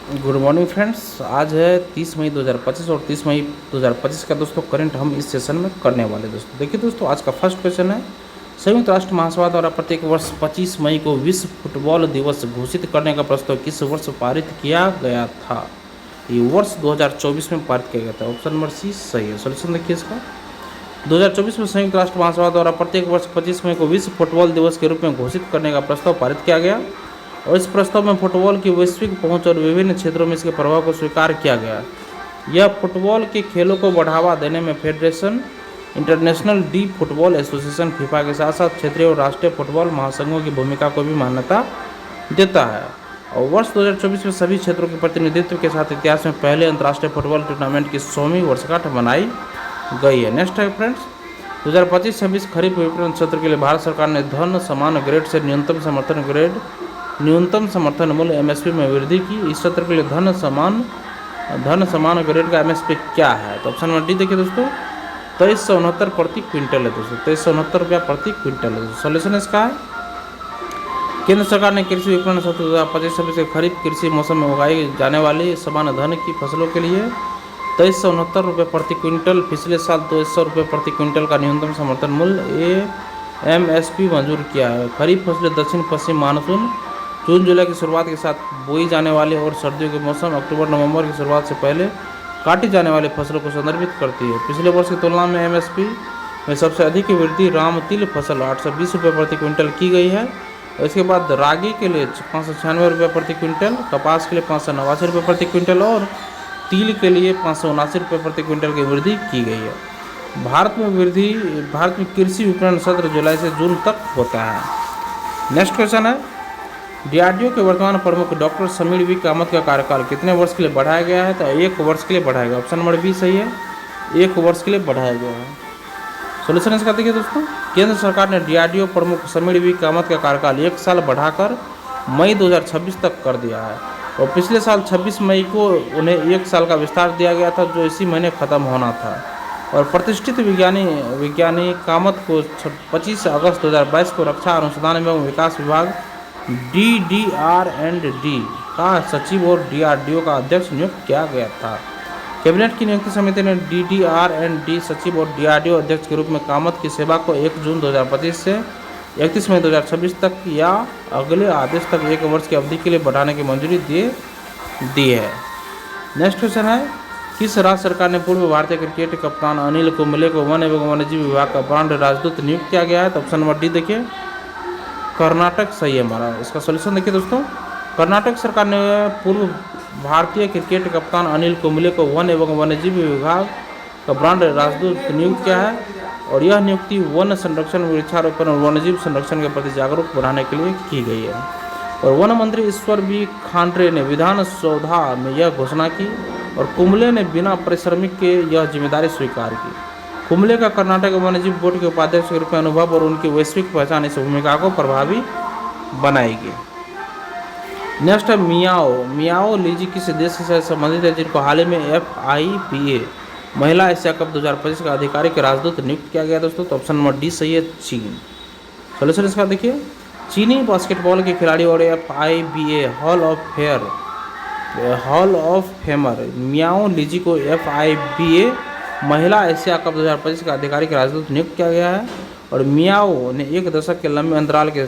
Good morning friends. आज है 30 मई 2025 और 30 मई 2025 का दोस्तों करंट हम इस सेशन में करने वाले दोस्तों। देखिए दोस्तों, आज का फर्स्ट क्वेश्चन है, संयुक्त राष्ट्र महासभा द्वारा प्रत्येक वर्ष 25 मई को विश्व फुटबॉल दिवस घोषित करने का प्रस्ताव किस वर्ष पारित किया गया था? ये वर्ष 2024 में पारित किया गया था। ऑप्शन नंबर सी सही है। सोल्यूशन देखिए इसका। 2024 में संयुक्त राष्ट्र महासभा द्वारा प्रत्येक वर्ष 25 मई को विश्व फुटबॉल दिवस के रूप में घोषित करने का प्रस्ताव पारित किया गया और इस प्रस्ताव में फुटबॉल की वैश्विक पहुंच और विभिन्न क्षेत्रों में इसके प्रभाव को स्वीकार किया गया। यह फुटबॉल के खेलों को बढ़ावा देने में federation international D football association FIFA के साथ साथ क्षेत्रीय और राष्ट्रीय फुटबॉल महासंघों की भूमिका को भी मान्यता देता है। और वर्ष 2024 में सभी क्षेत्रों के प्रतिनिधित्व के साथ इतिहास में पहले अंतर्राष्ट्रीय फुटबॉल टूर्नामेंट की 100वीं वर्षगांठ मनाई गई है। नेक्स्ट है फ्रेंड्स, 2025-26 खरीफ विपणन सत्र के लिए भारत सरकार ने धन समान ग्रेड से न्यूनतम समर्थन मूल्य एमएसपी में वृद्धि की। इस सत्र के लिए धन समान ग्रेड का एमएसपी क्या है? तो ऑप्शन नंबर डी देखिए दोस्तों, 2369 प्रति क्विंटल है दोस्तों। 2369 रुपया प्रति क्विंटल है दोस्तों। सोल्यूशन इसका है, केंद्र सरकार ने कृषि विपणन सत्र 2025-26 के खरीफ कृषि मौसम में उगाई जाने वाली समान धन की फसलों के लिए 2369 रुपये प्रति क्विंटल, पिछले साल 200 रुपये प्रति क्विंटल का न्यूनतम समर्थन मूल्य एमएसपी मंजूर किया है। खरीफ फसलें दक्षिण पश्चिम मानसून जून जुलाई की शुरुआत के साथ बोई जाने वाली और सर्दियों के मौसम अक्टूबर नवंबर की शुरुआत से पहले काटी जाने वाली फसलों को संदर्भित करती है। पिछले वर्ष की तुलना में एमएसपी में सबसे अधिक वृद्धि राम तिल फसल 820 रुपये प्रति क्विंटल की गई है। इसके बाद रागी के लिए 596 रुपये प्रति क्विंटल, कपास के लिए 589 रुपये प्रति क्विंटल और तिल के लिए 579 रुपये प्रति क्विंटल की वृद्धि की गई है। भारत में कृषि विपणन सत्र जुलाई से जून तक होता है। नेक्स्ट क्वेश्चन है, डीआरडीओ के वर्तमान प्रमुख डॉक्टर समीर वी कामत का कार्यकाल कितने वर्ष के लिए बढ़ाया गया है? तो 1 वर्ष के लिए बढ़ाया गया। ऑप्शन नंबर बी सही है, 1 वर्ष के लिए बढ़ाया गया है। सोल्यूशन इसका देखिए दोस्तों, केंद्र सरकार ने डीआरडीओ प्रमुख समीर वी कामत का कार्यकाल 1 साल बढ़ाकर मई 2026 तक कर दिया है और पिछले साल 26 मई को उन्हें 1 साल का विस्तार दिया गया था जो इसी महीने खत्म होना था। और प्रतिष्ठित विज्ञानी कामत को 25 अगस्त 2022 को रक्षा अनुसंधान एवं विकास विभाग DDR&D का सचिव और DRDO का अध्यक्ष नियुक्त किया गया था। कैबिनेट की नियुक्ति समिति ने DDR&D सचिव और DRDO अध्यक्ष के रूप में कामत की सेवा को 1 जून 2025 से 31 मई 2026 तक या अगले आदेश तक 1 वर्ष की अवधि के लिए बढ़ाने की मंजूरी दी है। नेक्स्ट क्वेश्चन है, किस राज्य सरकार ने पूर्व भारतीय क्रिकेट कप्तान अनिल कुंबले को वन एवं वन्यजीव विभाग का ब्रांड राजदूत नियुक्त किया गया है? तो ऑप्शन नंबर डी देखिए, कर्नाटक सही है हमारा। इसका सोल्यूशन देखिए दोस्तों, कर्नाटक सरकार ने पूर्व भारतीय क्रिकेट कप्तान अनिल कुंबले को वन एवं वन्यजीव विभाग का ब्रांड राजदूत नियुक्त किया है और यह नियुक्ति वन संरक्षण, वृक्षारोपण और वन्यजीव संरक्षण के प्रति जागरूक बनाने के लिए की गई है। और वन मंत्री ईश्वर बी खांड्रे ने विधानसभा में यह घोषणा की और कुंबले ने बिना परिश्रमिक के यह जिम्मेदारी स्वीकार की। कुंबले का कर्नाटक वन्यजीव बोर्ड के उपाध्यक्ष के रूप में अनुभव और उनकी वैश्विक पहचान इस भूमिका को प्रभावी बनाएगी। नेक्स्ट है, मियाओ लीजी किस देश से संबंधित है जिनको हाल ही में FIBA महिला एशिया कप 2025 का आधिकारिक राजदूत नियुक्त किया गया दोस्तों? तो ऑप्शन नंबर डी सही है, चीन। सोल्यूशन इसका देखिए, चीनी बास्केटबॉल के खिलाड़ी और FIBA hall of famer Miao Lijie को FIBA महिला एशिया कप 2025 का आधिकारिक राजदूत नियुक्त किया गया है। और मियाओ ने 1 दशक के लंबे अंतराल के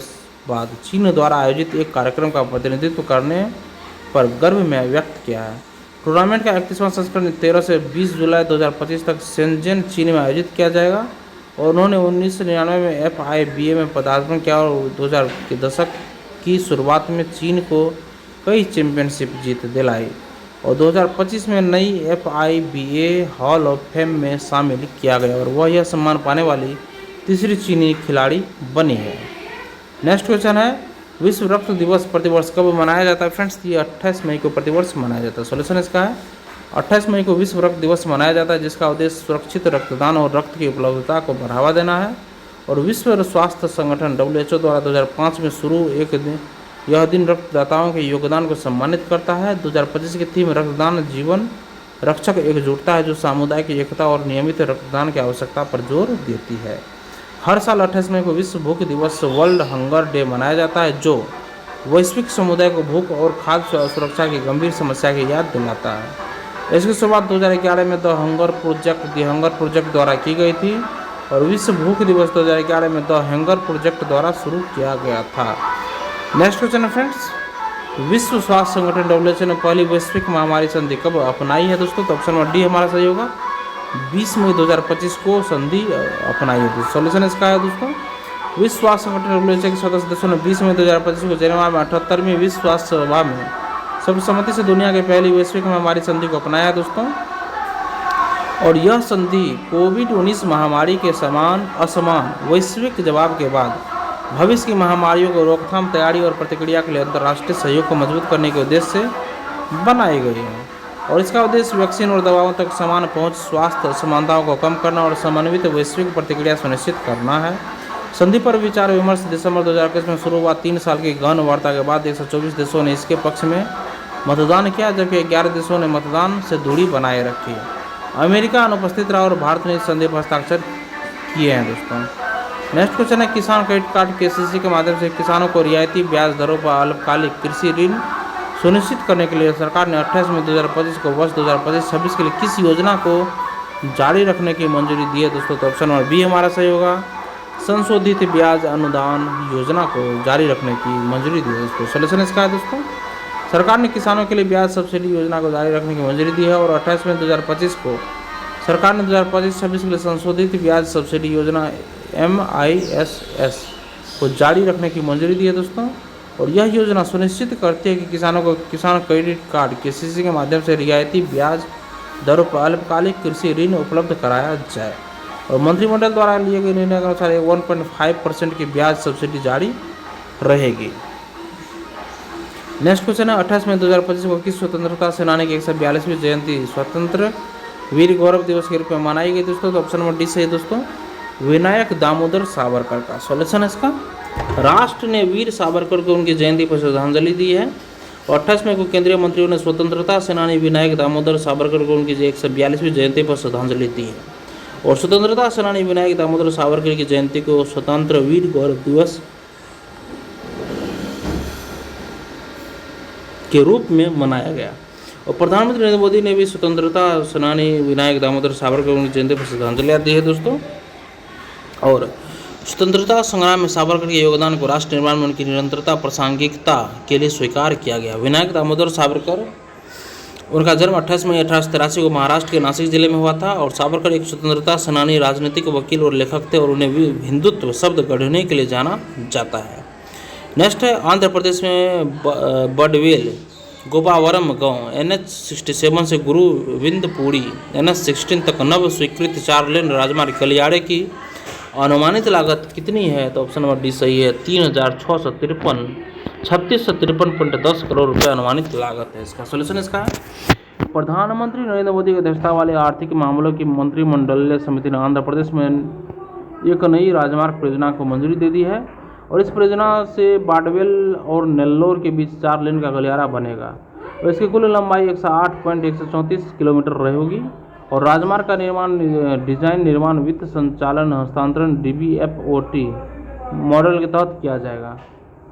बाद चीन द्वारा आयोजित एक कार्यक्रम का प्रतिनिधित्व करने पर गर्व में व्यक्त किया है। टूर्नामेंट का 31वां संस्करण 13 से 20 जुलाई 2025 तक शेंजन चीन में आयोजित किया जाएगा और उन्होंने 1999 में FIBA में पदार्पण किया और 2000 के दशक की शुरुआत में चीन को कई चैंपियनशिप जीत दिलाई और 2025 में नई FIBA हॉल ऑफ फेम में शामिल किया गया और वह यह सम्मान पाने वाली तीसरी चीनी खिलाड़ी बनी है। नेक्स्ट क्वेश्चन है, विश्व रक्त दिवस प्रतिवर्ष कब मनाया जाता है? फ्रेंड्स, ये 28 मई को प्रतिवर्ष मनाया जाता है। सोल्यूशन इसका है, 28 मई को विश्व रक्त दिवस मनाया जाता है जिसका उद्देश्य सुरक्षित रक्तदान और रक्त की उपलब्धता को बढ़ावा देना है। और विश्व स्वास्थ्य संगठन WHO द्वारा 2005 में शुरू यह दिन रक्तदाताओं के योगदान को सम्मानित करता है। 2025 की थीम रक्तदान जीवन रक्षक एकजुटता है जो सामुदायिक एकता और नियमित रक्तदान की आवश्यकता पर जोर देती है। हर साल 28 मई को विश्व भूख दिवस वर्ल्ड हंगर डे मनाया जाता है जो वैश्विक समुदाय को भूख और खाद्य सुरक्षा की गंभीर समस्या की याद दिलाता है। इसकी शुरुआत 2011 में द हंगर प्रोजेक्ट द्वारा की गई थी और विश्व भूख दिवस 2011 में द हंगर प्रोजेक्ट द्वारा शुरू किया गया था। नेक्स्ट क्वेश्चन है फ्रेंड्स, विश्व स्वास्थ्य संगठन WHO ने पहली वैश्विक महामारी संधि कब अपनाई है दोस्तों? तो ऑप्शन नंबर डी हमारा सही होगा, 20 मई 2025 को संधि अपनाई है। सॉल्यूशन इसका है दोस्तों, विश्व स्वास्थ्य संगठन WHO के सदस्य देशों ने 20 मई 2025 को जेनेवा में 78वीं विश्व स्वास्थ्य सभा में सर्वसम्मति से दुनिया की पहली वैश्विक महामारी संधि को अपनाया दोस्तों। और यह संधि कोविड-19 महामारी के असमान वैश्विक जवाब के बाद भविष्य की महामारियों को रोकथाम, तैयारी और प्रतिक्रिया के लिए अंतर्राष्ट्रीय सहयोग को मजबूत करने के उद्देश्य से बनाई गई है। और इसका उद्देश्य वैक्सीन और दवाओं तक समान पहुंच, स्वास्थ्य असमानताओं को कम करना और समन्वित वैश्विक प्रतिक्रिया सुनिश्चित करना है। संधि पर विचार विमर्श दिसंबर 2021 में शुरू हुआ। 3 साल की गहन वार्ता के बाद 124 देशों ने इसके पक्ष में मतदान किया, जबकि 11 देशों ने मतदान से दूरी बनाए रखी। अमेरिका अनुपस्थित रहा और भारत ने इस संधि पर हस्ताक्षर किए हैं दोस्तों। नेक्स्ट क्वेश्चन है, किसान क्रेडिट कार्ड KCC के माध्यम से किसानों को रियायती ब्याज दरों पर अल्पकालिक कृषि ऋण सुनिश्चित करने के लिए सरकार ने 28 मई 2025 को वर्ष 2025-26 के लिए किस योजना को जारी रखने की मंजूरी दी है दोस्तों? तो ऑप्शन नंबर बी हमारा सही होगा, संशोधित ब्याज अनुदान योजना को जारी रखने की मंजूरी दी है दोस्तों। सॉल्यूशन इसका है दोस्तों, सरकार ने किसानों के लिए ब्याज सब्सिडी योजना को जारी रखने की मंजूरी दी है और 28 मई 2025 को सरकार ने 2025-26 के लिए संशोधित ब्याज सब्सिडी योजना MISS को जारी रखने की मंजूरी दी है दोस्तों। और यह योजना सुनिश्चित करती है कि किसानों को किसान क्रेडिट कार्ड KCC के माध्यम से रियायती ब्याज दरों पर अल्पकालिक कृषि ऋण उपलब्ध कराया जाए। और मंत्रिमंडल द्वारा लिए गए निर्णय के अनुसार 1.5% की ब्याज सब्सिडी जारी रहेगी। नेक्स्ट क्वेश्चन है, 28 मई 2025 को किस स्वतंत्रता सेनानी की 142वीं जयंती स्वतंत्र वीर गौरव दिवस के रूप में मनाई गई दोस्तों? तो ऑप्शन नंबर डी सही है दोस्तों, विनायक दामोदर सावरकर का। सॉल्यूशन इसका, राष्ट्र ने वीर सावरकर को उनकी जयंती पर श्रद्धांजलि दी है। और 28 मई को केंद्रीय मंत्रियों ने स्वतंत्रता सेनानी विनायक दामोदर सावरकर को उनकी 142वीं जयंती पर श्रद्धांजलि दी है। और स्वतंत्रता सेनानी विनायक दामोदर सावरकर की जयंती को स्वतंत्र वीर गौरव दिवस के रूप में मनाया गया। और प्रधानमंत्री नरेंद्र मोदी ने भी स्वतंत्रता सेनानी विनायक दामोदर सावरकर को उनकी जयंती पर श्रद्धांजलि दी है दोस्तों। और स्वतंत्रता संग्राम में सावरकर के योगदान को राष्ट्र निर्माण में उनकी निरंतरता प्रासंगिकता के लिए स्वीकार किया गया। विनायक दामोदर सावरकर, उनका जन्म 28 मई 1883 को महाराष्ट्र के नासिक जिले में हुआ था। और सावरकर एक स्वतंत्रता सेनानी, राजनीतिक वकील और लेखक थे और उन्हें हिंदुत्व शब्द गढ़ने के लिए जाना जाता है। नेक्स्ट है, आंध्र प्रदेश में बडवेल गोपावरम गांव NH-67 से गुरुविंदपुरी NH-16 तक नव स्वीकृत 4 लेन राजमार्ग कलियाड़े की अनुमानित लागत कितनी है? तो ऑप्शन नंबर डी सही है, 3653.10 करोड़ रुपये अनुमानित लागत है इसका। सॉल्यूशन इसका है, प्रधानमंत्री नरेंद्र मोदी की अध्यक्षता वाले आर्थिक मामलों की मंत्रिमंडलीय समिति ने आंध्र प्रदेश में एक नई राजमार्ग परियोजना को मंजूरी दे दी है। और इस परियोजना से बाडवेल और नेल्लोर के बीच 4 लेन का गलियारा बनेगा और इसकी कुल लंबाई 108.134 किलोमीटर रहेगी। और राजमार्ग का डिजाइन, निर्माण, वित्त संचालन, हस्तांतरण DBFOT मॉडल के तहत किया जाएगा।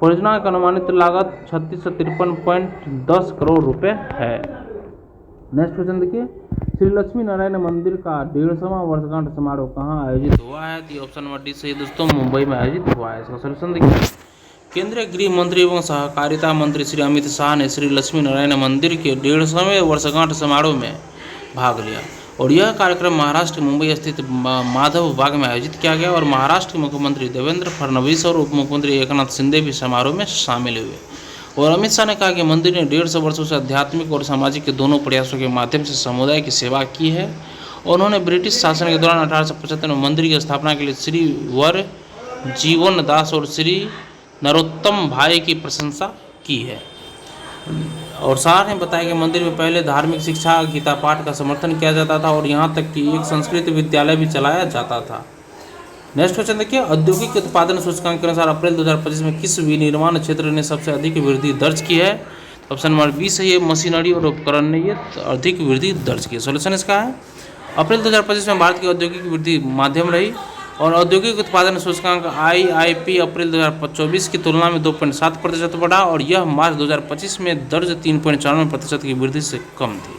परियोजना की अनुमानित लागत 3653.10 करोड़ रुपए है। नेक्स्ट क्वेश्चन देखिए, श्री लक्ष्मी नारायण मंदिर का 150वां वर्षगांठ समारोह कहाँ आयोजित हुआ है? तो ऑप्शन नंबर डी सही दोस्तों, मुंबई में आयोजित हुआ है। इसका सॉल्यूशन देखिए, केंद्रीय गृह मंत्री एवं सहकारिता मंत्री श्री अमित शाह ने श्री लक्ष्मी नारायण मंदिर के 150वें वर्षगांठ समारोह में भाग लिया। और यह कार्यक्रम महाराष्ट्र के मुंबई स्थित माधव बाग में आयोजित किया गया। और महाराष्ट्र के मुख्यमंत्री देवेंद्र फडणवीस और उप मुख्यमंत्री एकनाथ शिंदे भी समारोह में शामिल हुए। और अमित शाह ने कहा कि मंदिर ने 150 वर्षों से आध्यात्मिक और सामाजिक के दोनों प्रयासों के माध्यम से समुदाय की सेवा की है। और उन्होंने ब्रिटिश शासन के दौरान 1875 में मंदिर की स्थापना के लिए श्री वर जीवन दास और श्री नरोत्तम भाई की प्रशंसा की है। और शाह ने बताया कि मंदिर में पहले धार्मिक शिक्षा, गीता पाठ का समर्थन किया जाता था और यहाँ तक कि एक संस्कृत विद्यालय भी चलाया जाता था। नेक्स्ट क्वेश्चन देखिए, औद्योगिक उत्पादन सूचकांक के अनुसार अप्रैल 2025 में किस विनिर्माण क्षेत्र ने सबसे अधिक वृद्धि दर्ज की है? ऑप्शन नंबर बी सही है, मशीनरी और उपकरण ने ये अधिक वृद्धि दर्ज की है। सॉल्यूशन इसका है, अप्रैल 2025 में भारत की औद्योगिक वृद्धि माध्यम रही और औद्योगिक उत्पादन सूचकांक IIP अप्रैल 2024 की तुलना में 2.7% बढ़ा और यह मार्च 2025 में दर्ज 3.94% की वृद्धि से कम थी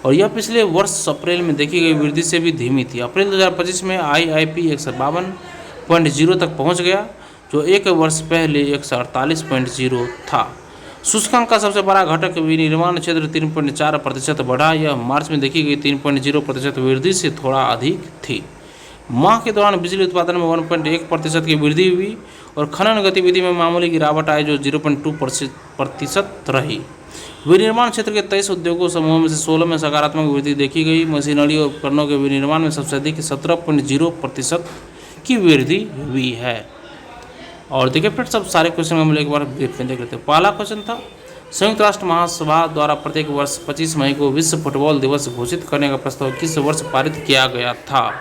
और यह पिछले वर्ष अप्रैल में देखी गई वृद्धि से भी धीमी थी। अप्रैल 2025 में IIP 152.0 तक पहुंच गया जो एक वर्ष पहले 148.0 था। सूचकांक का सबसे बड़ा घटक विनिर्माण क्षेत्र 3.4% बढ़ा। यह मार्च में देखी गई 3.0% वृद्धि से थोड़ा अधिक थी। माह के दौरान बिजली उत्पादन में 1.1% की वृद्धि हुई और खनन गतिविधि में मामूली गिरावट आई जो 0.2% रही। विनिर्माण क्षेत्र के 23 उद्योगों समूहों में से 16 में सकारात्मक वृद्धि देखी गई। मशीनरी और उपकरणों के विनिर्माण में सबसे अधिक 17.0% की वृद्धि हुई है। और देखिए फ्रेंड्स, सब सारे क्वेश्चन हम एक बार देख लेते हैं। पहला क्वेश्चन था, संयुक्त राष्ट्र महासभा द्वारा प्रत्येक वर्ष 25 मई को विश्व फुटबॉल दिवस घोषित करने का प्रस्ताव किस वर्ष पारित किया गया था?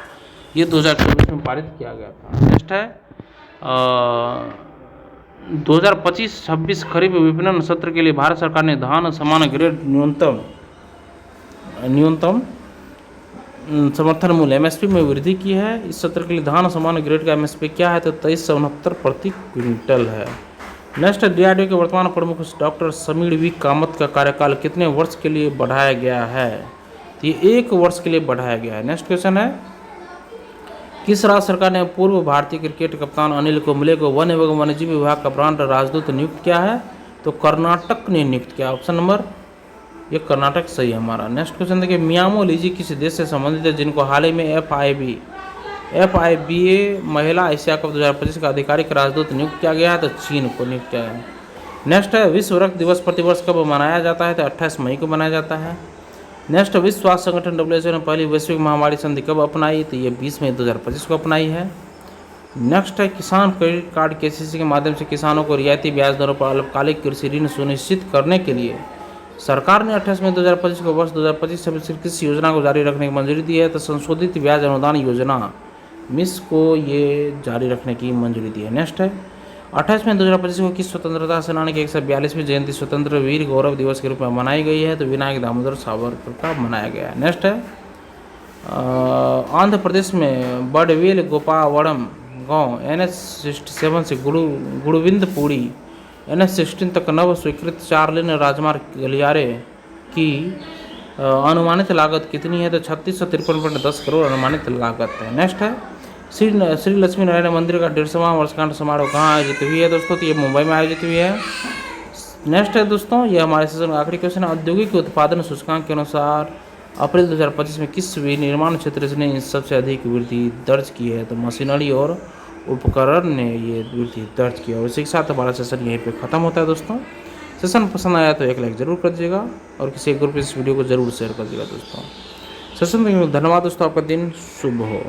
ये 2024 में पारित किया गया था। नेक्स्ट है 2025-26 खरीफ विपणन सत्र के लिए भारत सरकार ने धान समान ग्रेड न्यूनतम समर्थन मूल्य MSP में वृद्धि की है। इस सत्र के लिए धान समान ग्रेड का MSP क्या है? तो 2369 प्रति क्विंटल है। नेक्स्ट है DRDO के वर्तमान प्रमुख डॉक्टर समीर V कामत का कार्यकाल कितने वर्ष के लिए बढ़ाया गया है? तो ये 1 वर्ष के लिए बढ़ाया गया है। नेक्स्ट क्वेश्चन है, किस राज्य सरकार ने पूर्व भारतीय क्रिकेट कप्तान अनिल कुंबले को वन एवं वन्यजीव विभाग का ब्रांड राजदूत नियुक्त किया है? तो कर्नाटक ने नियुक्त किया। ऑप्शन नंबर ये कर्नाटक सही है हमारा। नेक्स्ट क्वेश्चन देखिए, मियामो लीजी किस देश से संबंधित है जिनको हाल ही में FIBA महिला एशिया कप 2025 का आधिकारिक राजदूत नियुक्त किया गया है? तो चीन को नियुक्त किया है। नेक्स्ट है, विश्व रक्त दिवस प्रतिवर्ष कब मनाया जाता है? तो 28 मई को मनाया जाता है। नेक्स्ट, विश्व स्वास्थ्य संगठन WHO ने पहली वैश्विक महामारी संधि कब अपनाई? तो ये 20 मई 2025 को अपनाई है। नेक्स्ट है, किसान क्रेडिट कार्ड KCC के माध्यम से किसानों को रियायती ब्याज दरों पर अल्पकालिक कृषि ऋण सुनिश्चित करने के लिए सरकार ने 28 मई 2025 को वर्ष 2025-26 कृषि योजना को जारी रखने की मंजूरी दी है। तो संशोधित ब्याज अनुदान योजना MIS को ये जारी रखने की मंजूरी दी है। नेक्स्ट है, 28 मई 2025 को किस स्वतंत्रता सेनानी की 142वीं जयंती स्वतंत्र वीर गौरव दिवस के रूप में मनाई गई है? तो विनायक दामोदर सावरकर का मनाया गया है। नेक्स्ट है, आंध्र प्रदेश में बडवेल गोपावड़म गांव NH67 से गुड़विंदपुड़ी NH16 तक नव स्वीकृत 4 लेन राजमार्ग गलियारे की अनुमानित लागत कितनी है? तो 3653.10 करोड़ अनुमानित लागत है। नेक्स्ट है, श्री लक्ष्मी नारायण मंदिर का 150वां वर्षगांठ समारोह कहाँ आयोजित हुई है? दोस्तों तो ये मुंबई में आयोजित हुई है। नेक्स्ट है दोस्तों, ये हमारे सेशन का आखिरी क्वेश्चन है, औद्योगिक उत्पादन सूचकांक के अनुसार अप्रैल 2025 में किस विनिर्माण क्षेत्र ने सबसे अधिक वृद्धि दर्ज की है? तो मशीनरी और उपकरण ने ये वृद्धि दर्ज की है। और इसी के साथ हमारा सेशन यहीं पे ख़त्म होता है। दोस्तों सेशन पसंद आया तो एक लाइक जरूर कर दीजिएगा और किसी एक ग्रुप में इस वीडियो को जरूर शेयर कर दीजिएगा। दोस्तों सेशन धन्यवाद दोस्तों, आपका दिन शुभ हो।